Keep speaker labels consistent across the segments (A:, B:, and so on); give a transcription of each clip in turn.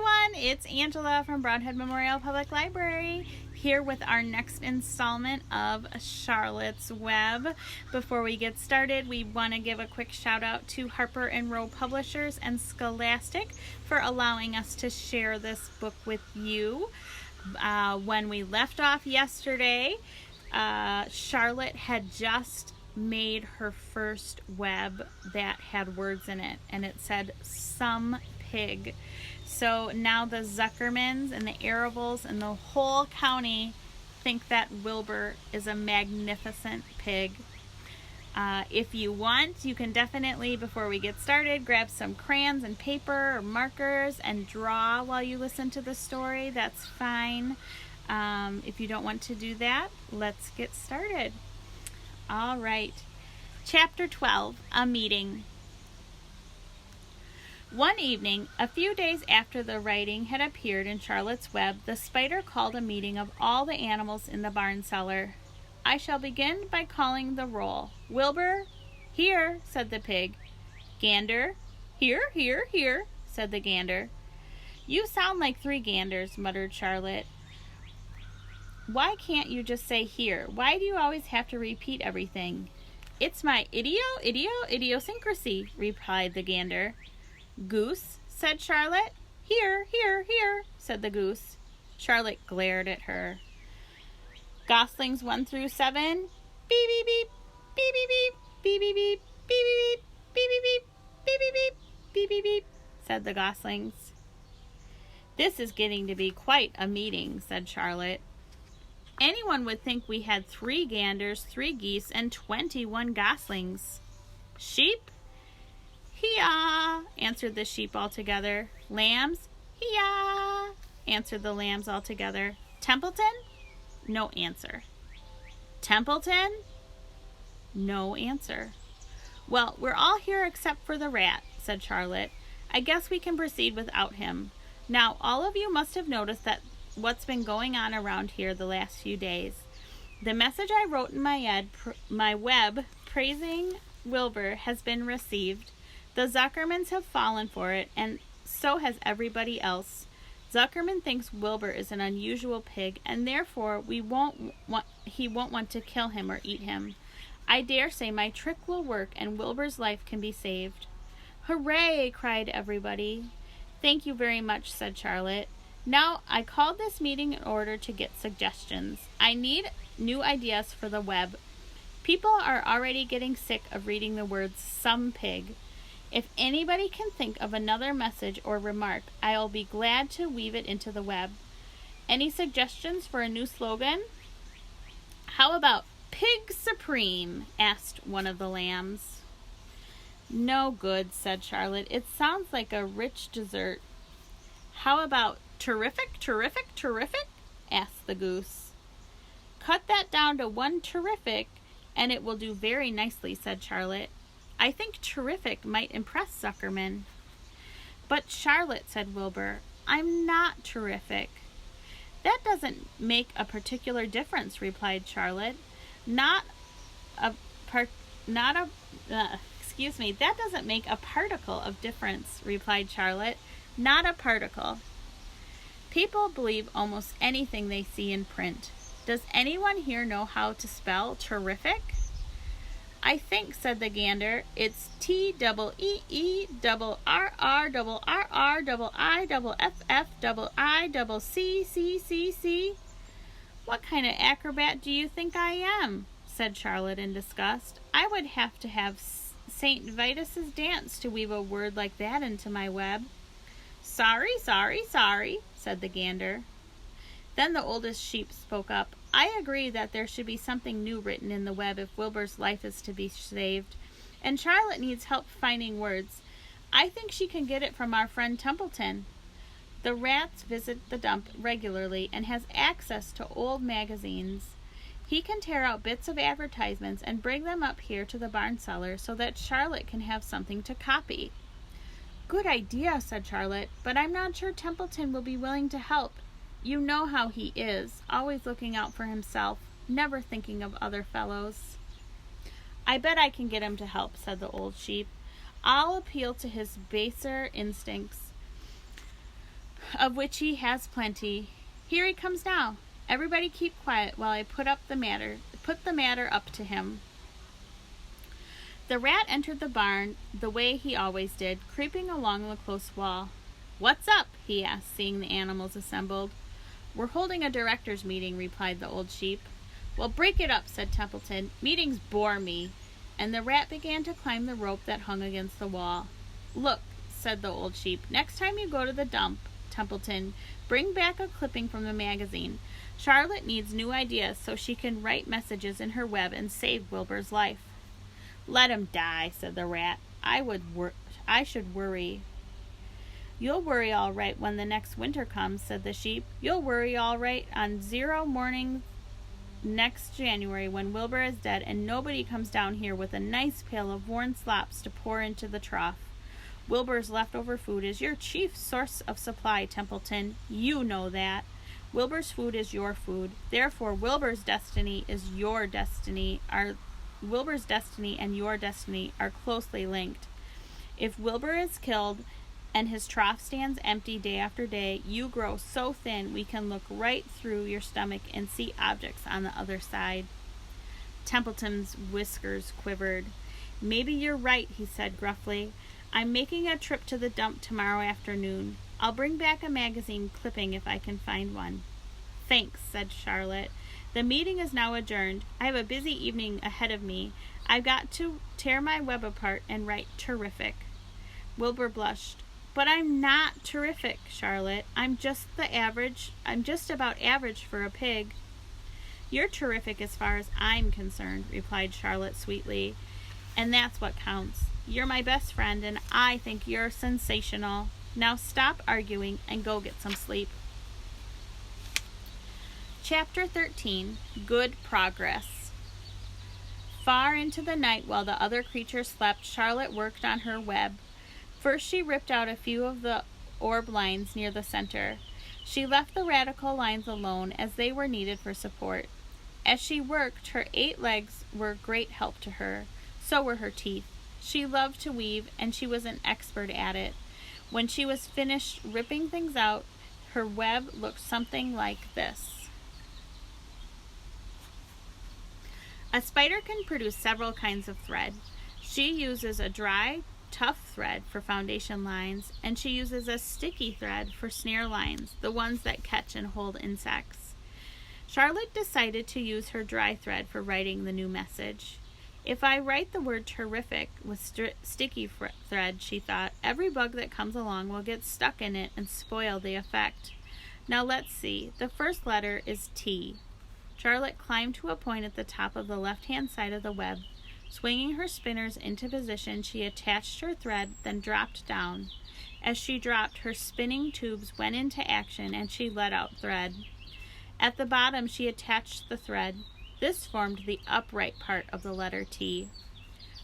A: everyone, it's Angela from Brownhead Memorial Public Library here with our next installment of Charlotte's Web. Before we get started, we want to give a quick shout out to Harper & Row Publishers and Scholastic for allowing us to share this book with you. When we left off yesterday, Charlotte had just made her first web that had words in it, and it said "some pig." So now the Zuckermans and the Arabels and the whole county think that Wilbur is a magnificent pig. If you want, you can definitely, before we get started, grab some crayons and paper or markers and draw while you listen to the story. That's fine. If you don't want to do that, let's get started. All right. Chapter 12, A Meeting. One evening, a few days after the writing had appeared in Charlotte's Web, the spider called a meeting of all the animals in the barn cellar. "I shall begin by calling the roll. Wilbur?" "Here," said the pig. "Gander?" "Here, here, here," said the gander. "You sound like three ganders," muttered Charlotte. "Why can't you just say here? Why do you always have to repeat everything?" "It's my idiosyncrasy," replied the gander. "Goose?" said Charlotte. "Here, here, here," said the goose. Charlotte glared at her. "Goslings 1 through 7? Beep, beep, beep, beep, beep, beep, beep, beep, beep, beep, beep, beep, beep, beep, beep, beep, beep, beep, beep, said the goslings. "This is getting to be quite a meeting," said Charlotte. "Anyone would think we had 3 ganders, 3 geese, and 21 goslings." "Sheep?" "Hee-ah," answered the sheep all together. "Lambs?" "Hee-ah," answered the lambs all together. "Templeton?" No answer. "Templeton?" No answer. "Well, we're all here except for the rat," said Charlotte. "I guess we can proceed without him. Now, all of you must have noticed that what's been going on around here the last few days. The message I wrote in my web praising Wilbur has been received. The Zuckermans have fallen for it, and so has everybody else. Zuckerman thinks Wilbur is an unusual pig, and therefore he won't want to kill him or eat him. I dare say my trick will work, and Wilbur's life can be saved." "Hooray!" cried everybody. "Thank you very much," said Charlotte. "Now, I called this meeting in order to get suggestions. I need new ideas for the web. People are already getting sick of reading the words "some pig." If anybody can think of another message or remark, I'll be glad to weave it into the web. Any suggestions for a new slogan? "How about Pig Supreme?" asked one of the lambs. "No good," said Charlotte. "It sounds like a rich dessert." "How about Terrific, Terrific, Terrific?" asked the goose. "Cut that down to 1 terrific, and it will do very nicely," said Charlotte. "I think terrific might impress Zuckerman." "But Charlotte," said Wilbur, "I'm not terrific." "That doesn't make a particular difference," replied Charlotte. That doesn't make a particle of difference," replied Charlotte. "Not a particle." People believe almost anything they see in print. Does anyone here know how to spell terrific? "I think," said the gander, "it's TEERRRRRRIIFFFIICC." "What kind of acrobat do you think I am?" said Charlotte in disgust. "I would have to have St. Vitus's dance to weave a word like that into my web." "Sorry, sorry, sorry," said the gander. Then the oldest sheep spoke up. "I agree that there should be something new written in the web if Wilbur's life is to be saved. And Charlotte needs help finding words. I think she can get it from our friend Templeton. The rats visit the dump regularly and has access to old magazines. He can tear out bits of advertisements and bring them up here to the barn cellar so that Charlotte can have something to copy." "Good idea," said Charlotte, "but I'm not sure Templeton will be willing to help. You know how he is, always looking out for himself, never thinking of other fellows." "I bet I can get him to help," said the old sheep. "I'll appeal to his baser instincts. of which he has plenty. Here he comes now. Everybody keep quiet while I put the matter up to him. The rat entered the barn the way he always did, creeping along the close wall. "What's up?" he asked, seeing the animals assembled. "We're holding a directors' meeting," replied the old sheep. "Well, break it up," said Templeton. "Meetings bore me." And the rat began to climb the rope that hung against the wall. "Look," said the old sheep, "next time you go to the dump, Templeton, bring back a clipping from the magazine. Charlotte needs new ideas so she can write messages in her web and save Wilbur's life." "Let him die," said the rat. I should worry." "You'll worry all right when the next winter comes," said the sheep. "You'll worry all right on 0 morning next January when Wilbur is dead and nobody comes down here with a nice pail of worn slops to pour into the trough. Wilbur's leftover food is your chief source of supply, Templeton. You know that. Wilbur's food is your food. Therefore, Wilbur's destiny and your destiny are closely linked. If Wilbur is killed and his trough stands empty day after day, you grow so thin we can look right through your stomach and see objects on the other side." Templeton's whiskers quivered. "Maybe you're right," he said gruffly. "I'm making a trip to the dump tomorrow afternoon. I'll bring back a magazine clipping if I can find one." "Thanks," said Charlotte. "The meeting is now adjourned. I have a busy evening ahead of me. I've got to tear my web apart and write terrific." Wilbur blushed. "But I'm not terrific, Charlotte. I'm just about average for a pig." "You're terrific as far as I'm concerned," replied Charlotte sweetly. "And that's what counts. You're my best friend, and I think you're sensational. Now stop arguing and go get some sleep." Chapter 13. Good Progress. Far into the night, while the other creatures slept, Charlotte worked on her web. First, she ripped out a few of the orb lines near the center. She left the radical lines alone, as they were needed for support. As she worked, her 8 legs were a great help to her. So were her teeth. She loved to weave, and she was an expert at it. When she was finished ripping things out, her web looked something like this. A spider can produce several kinds of thread. She uses a dry, tough thread for foundation lines, and she uses a sticky thread for snare lines, the ones that catch and hold insects. Charlotte decided to use her dry thread for writing the new message. If I write the word terrific with sticky thread, she thought, every bug that comes along will get stuck in it and spoil the effect. Now let's see. The first letter is T. Charlotte climbed to a point at the top of the left-hand side of the web. Swinging her spinners into position, she attached her thread, then dropped down. As she dropped, her spinning tubes went into action and she let out thread. At the bottom, she attached the thread. This formed the upright part of the letter T.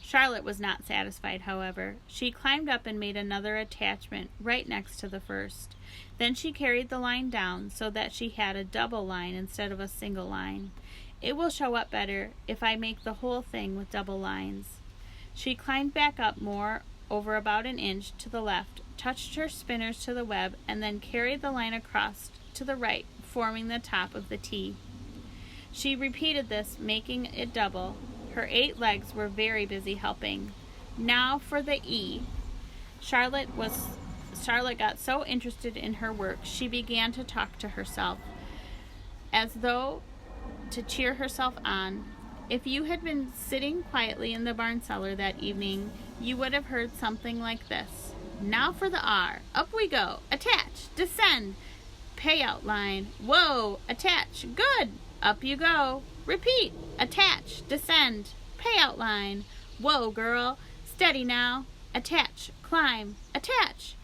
A: Charlotte was not satisfied, however. She climbed up and made another attachment right next to the first. Then she carried the line down so that she had a double line instead of a single line. It will show up better if I make the whole thing with double lines. She climbed back up more, over about an inch to the left, touched her spinners to the web, and then carried the line across to the right, forming the top of the T. She repeated this, making it double. Her 8 legs were very busy helping. Now for the E. Charlotte got so interested in her work, she began to talk to herself, as though to cheer herself on. If you had been sitting quietly in the barn cellar that evening, you would have heard something like this. Now for the R. Up we go. Attach. Descend. Payout line. Whoa. Attach. Good. Up you go. Repeat. Attach. Descend. Payout line. Whoa, girl. Steady now. Attach. Climb. Attach.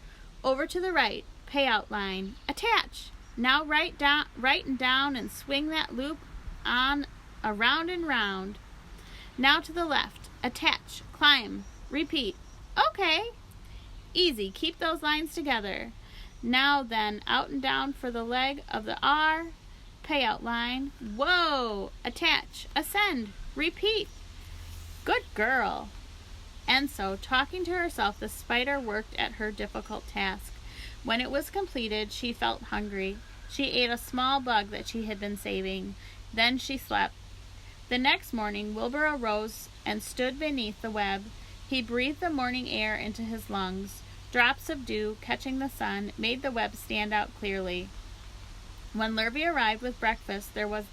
A: Over to the right. Payout line. Attach. Now right and down and swing that loop on around and round. Now to the left. Attach. Climb. Repeat. Okay. Easy. Keep those lines together. Now then, out and down for the leg of the R. Payout line. Whoa. Attach. Ascend. Repeat. Good girl. And so, talking to herself, the spider worked at her difficult task. When it was completed, she felt hungry. She ate a small bug that she had been saving. Then she slept. The next morning, Wilbur arose and stood beneath the web. He breathed the morning air into his lungs. Drops of dew, catching the sun, made the web stand out clearly. When Lurvy arrived with breakfast, there was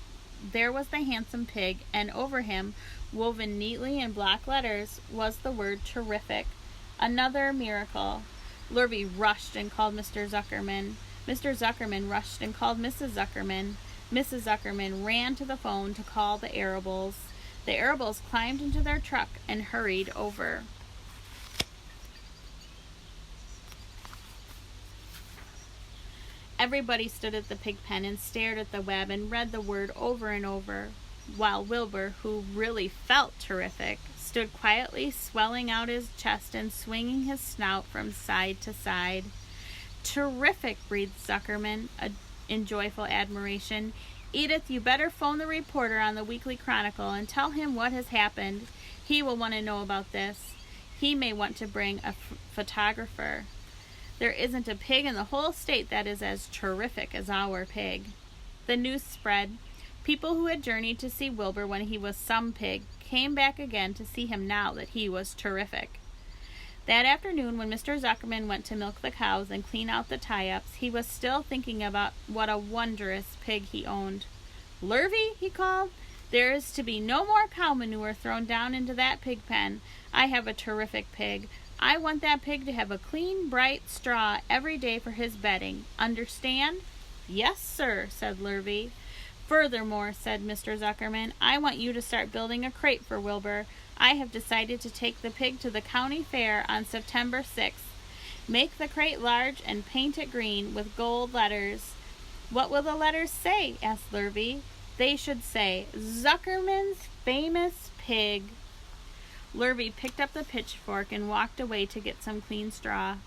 A: the handsome pig, and over him, woven neatly in block letters, was the word terrific. Another miracle. Lurvy rushed and called Mr. Zuckerman. Mr. Zuckerman rushed and called Mrs. Zuckerman. Mrs. Zuckerman ran to the phone to call the Arables. The Arables climbed into their truck and hurried over. Everybody stood at the pig pen and stared at the web and read the word over and over, while Wilbur, who really felt terrific, stood quietly swelling out his chest and swinging his snout from side to side. "Terrific," breathed Zuckerman in joyful admiration. "Edith, you better phone the reporter on the Weekly Chronicle and tell him what has happened. He will want to know about this. He may want to bring a photographer. There isn't a pig in the whole state that is as terrific as our pig." The news spread. People who had journeyed to see Wilbur when he was some pig came back again to see him now that he was terrific. That afternoon, when Mr. Zuckerman went to milk the cows and clean out the tie-ups, he was still thinking about what a wondrous pig he owned. "Lurvy," he called, "there is to be no more cow manure thrown down into that pig pen. I have a terrific pig. I want that pig to have a clean, bright straw every day for his bedding. Understand?" "Yes, sir," said Lurvy. "Furthermore," said Mr. Zuckerman, "I want you to start building a crate for Wilbur. I have decided to take the pig to the county fair on September 6th. Make the crate large and paint it green with gold letters." "What will the letters say?" asked Lurvy. "They should say, 'Zuckerman's Famous Pig.'" Lurvy picked up the pitchfork and walked away to get some clean straw.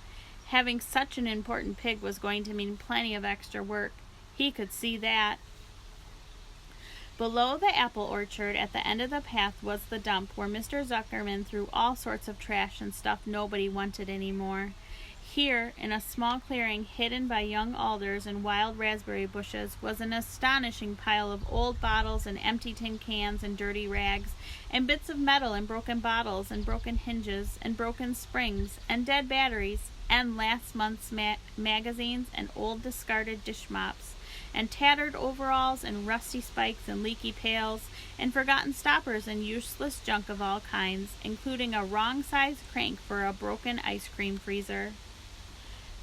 A: Having such an important pig was going to mean plenty of extra work. He could see that. Below the apple orchard at the end of the path was the dump where Mr. Zuckerman threw all sorts of trash and stuff nobody wanted anymore. Here, in a small clearing hidden by young alders and wild raspberry bushes, was an astonishing pile of old bottles and empty tin cans and dirty rags, and bits of metal and broken bottles and broken hinges and broken springs and dead batteries and last month's magazines and old discarded dish mops, and tattered overalls and rusty spikes and leaky pails, and forgotten stoppers and useless junk of all kinds, including a wrong-sized crank for a broken ice cream freezer.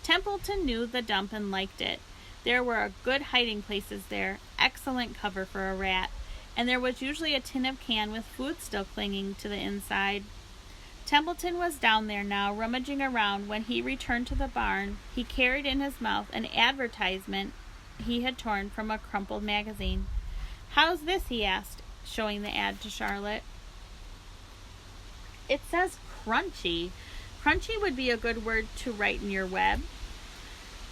A: Templeton knew the dump and liked it. There were good hiding places there, excellent cover for a rat, and there was usually a tin of can with food still clinging to the inside. Templeton was down there now, rummaging around. When he returned to the barn, he carried in his mouth an advertisement he had torn from a crumpled magazine. "How's this?" he asked, showing the ad to Charlotte. "It says crunchy. Crunchy would be a good word to write in your web."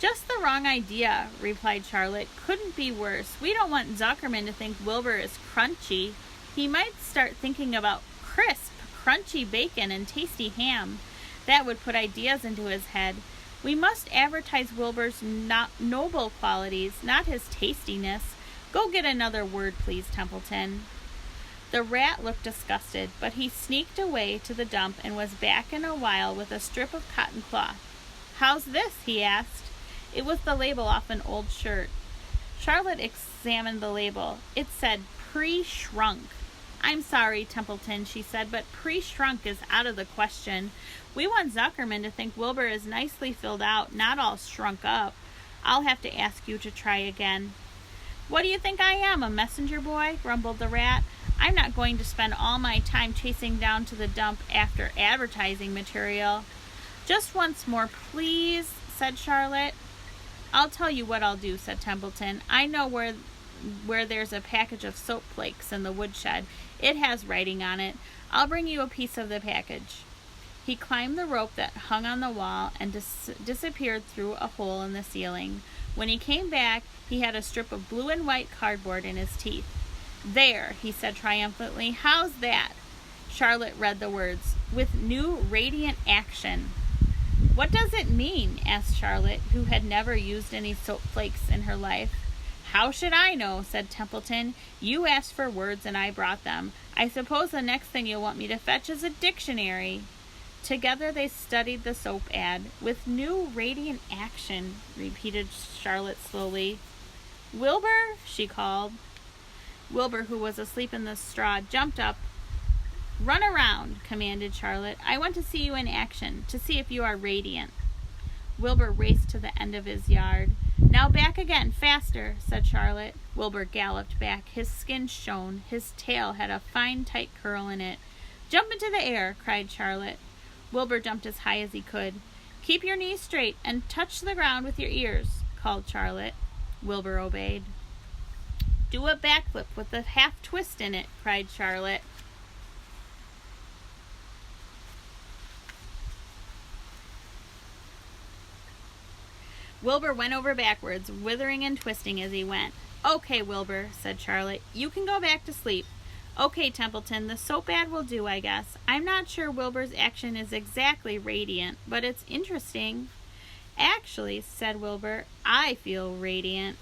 A: "Just the wrong idea," replied Charlotte. "Couldn't be worse. We don't want Zuckerman to think Wilbur is crunchy. He might start thinking about crisp, crunchy bacon and tasty ham. That would put ideas into his head. We must advertise Wilbur's noble qualities, not his tastiness. Go get another word, please, Templeton." The rat looked disgusted, but he sneaked away to the dump and was back in a while with a strip of cotton cloth. "How's this?" he asked. It was the label off an old shirt. Charlotte examined the label. It said pre-shrunk. "I'm sorry, Templeton," she said, "but pre-shrunk is out of the question. We want Zuckerman to think Wilbur is nicely filled out, not all shrunk up. I'll have to ask you to try again." "What do you think I am, a messenger boy?" grumbled the rat. "I'm not going to spend all my time chasing down to the dump after advertising material." "Just once more, please," said Charlotte. "I'll tell you what I'll do," said Templeton. "I know where there's a package of soap flakes in the woodshed. It has writing on it. I'll bring you a piece of the package." He climbed the rope that hung on the wall and disappeared through a hole in the ceiling. When he came back, he had a strip of blue and white cardboard in his teeth. "There," he said triumphantly. "How's that?" Charlotte read the words, "with new radiant action." "What does it mean?" asked Charlotte, who had never used any soap flakes in her life. "How should I know?" said Templeton. "You asked for words and I brought them. I suppose the next thing you'll want me to fetch is a dictionary." Together they studied the soap ad. "With new radiant action," repeated Charlotte slowly. "Wilbur," she called. Wilbur, who was asleep in the straw, jumped up. "Run around," commanded Charlotte. "I want to see you in action, to see if you are radiant." Wilbur raced to the end of his yard. "Now back again, faster," said Charlotte. Wilbur galloped back. His skin shone. His tail had a fine tight curl in it. "Jump into the air," cried Charlotte. Wilbur jumped as high as he could. "Keep your knees straight and touch the ground with your ears," called Charlotte. Wilbur obeyed. "Do a backflip with a half twist in it," cried Charlotte. Wilbur went over backwards, withering and twisting as he went. "Okay, Wilbur," said Charlotte. "You can go back to sleep." "Okay, Templeton, the soap ad will do, I guess. I'm not sure Wilbur's action is exactly radiant, but it's interesting." "Actually," said Wilbur, "I feel radiant."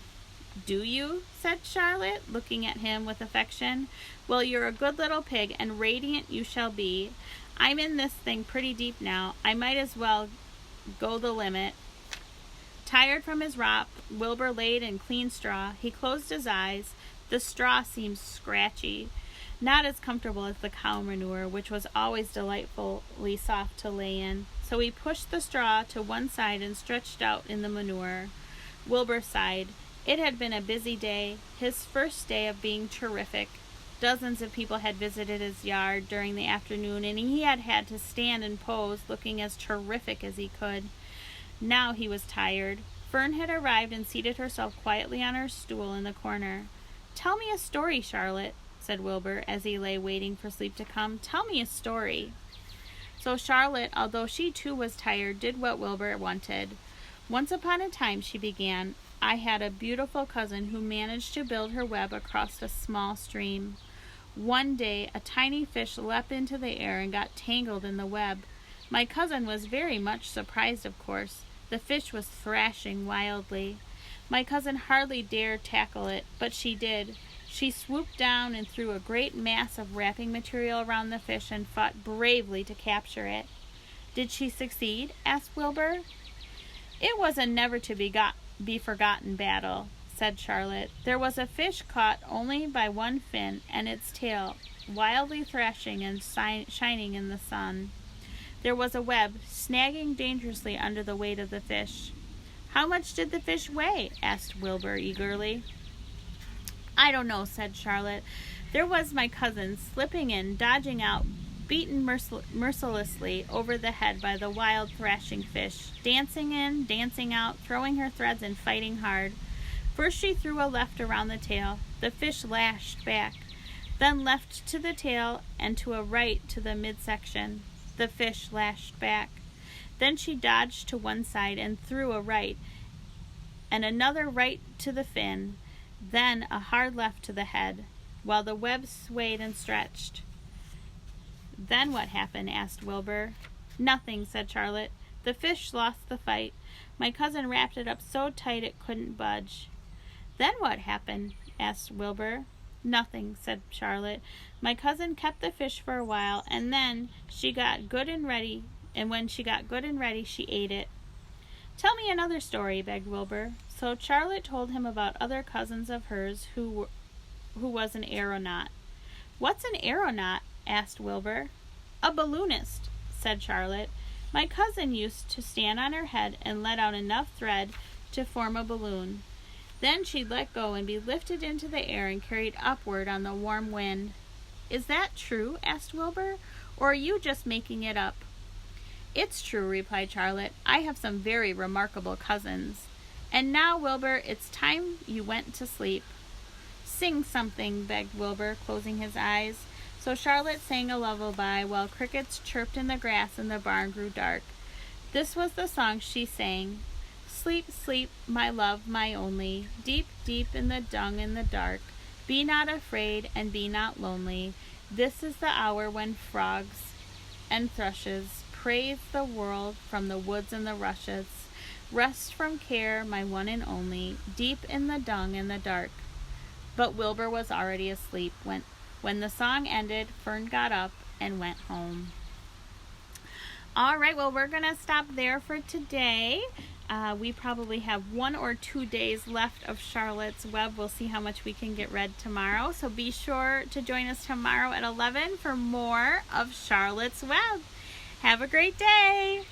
A: "Do you?" said Charlotte, looking at him with affection. "Well, you're a good little pig, and radiant you shall be. I'm in this thing pretty deep now. I might as well go the limit." Tired from his romp, Wilbur laid in clean straw. He closed his eyes. The straw seemed scratchy, not as comfortable as the cow manure, which was always delightfully soft to lay in. So he pushed the straw to one side and stretched out in the manure. Wilbur sighed. It had been a busy day, his first day of being terrific. Dozens of people had visited his yard during the afternoon, and he had had to stand and pose, looking as terrific as he could. Now he was tired. Fern had arrived and seated herself quietly on her stool in the corner. "Tell me a story, Charlotte," said Wilbur, as he lay waiting for sleep to come. "Tell me a story." So Charlotte, although she too was tired, did what Wilbur wanted. "Once upon a time," she began, "I had a beautiful cousin who managed to build her web across a small stream. One day, a tiny fish leapt into the air and got tangled in the web. My cousin was very much surprised, of course. The fish was thrashing wildly. My cousin hardly dared tackle it, but she did. She swooped down and threw a great mass of wrapping material around the fish and fought bravely to capture it." "Did she succeed?" asked Wilbur. "It was a never-to-be-forgotten battle," said Charlotte. "There was a fish caught only by one fin and its tail, wildly thrashing and shining in the sun. There was a web, snagging dangerously under the weight of the fish." "How much did the fish weigh?" asked Wilbur eagerly. "I don't know," said Charlotte. "There was my cousin, slipping in, dodging out, beaten mercilessly over the head by the wild thrashing fish, dancing in, dancing out, throwing her threads and fighting hard. First she threw a left around the tail. The fish lashed back, then left to the tail and to a right to the midsection. The fish lashed back. Then she dodged to one side and threw a right, and another right to the fin, then a hard left to the head, while the web swayed and stretched." "Then what happened?" asked Wilbur. "Nothing," said Charlotte. "The fish lost the fight. My cousin wrapped it up so tight it couldn't budge." "Then what happened?" asked Wilbur. "Nothing," said Charlotte. "My cousin kept the fish for a while, and then she got good and ready, and when she got good and ready, she ate it." "Tell me another story," begged Wilbur. So Charlotte told him about other cousins of hers who was an aeronaut. "What's an aeronaut?" asked Wilbur. "A balloonist," said Charlotte. "My cousin used to stand on her head and let out enough thread to form a balloon. Then she'd let go and be lifted into the air and carried upward on the warm wind." "Is that true?" asked Wilbur. "Or are you just making it up?" "It's true," replied Charlotte. "I have some very remarkable cousins. And now, Wilbur, it's time you went to sleep." "Sing something," begged Wilbur, closing his eyes. So Charlotte sang a lullaby while crickets chirped in the grass and the barn grew dark. This was the song she sang: "Sleep, sleep, my love, my only, deep, deep in the dung in the dark. Be not afraid and be not lonely. This is the hour when frogs and thrushes praise the world from the woods and the rushes. Rest from care, my one and only, deep in the dung and the dark. But Wilbur was already asleep. When the song ended, Fern got up and went home. All right, well, we're going to stop there for today. We probably have 1 or 2 days left of Charlotte's Web. We'll see how much we can get read tomorrow. So be sure to join us tomorrow at 11 for more of Charlotte's Web. Have a great day.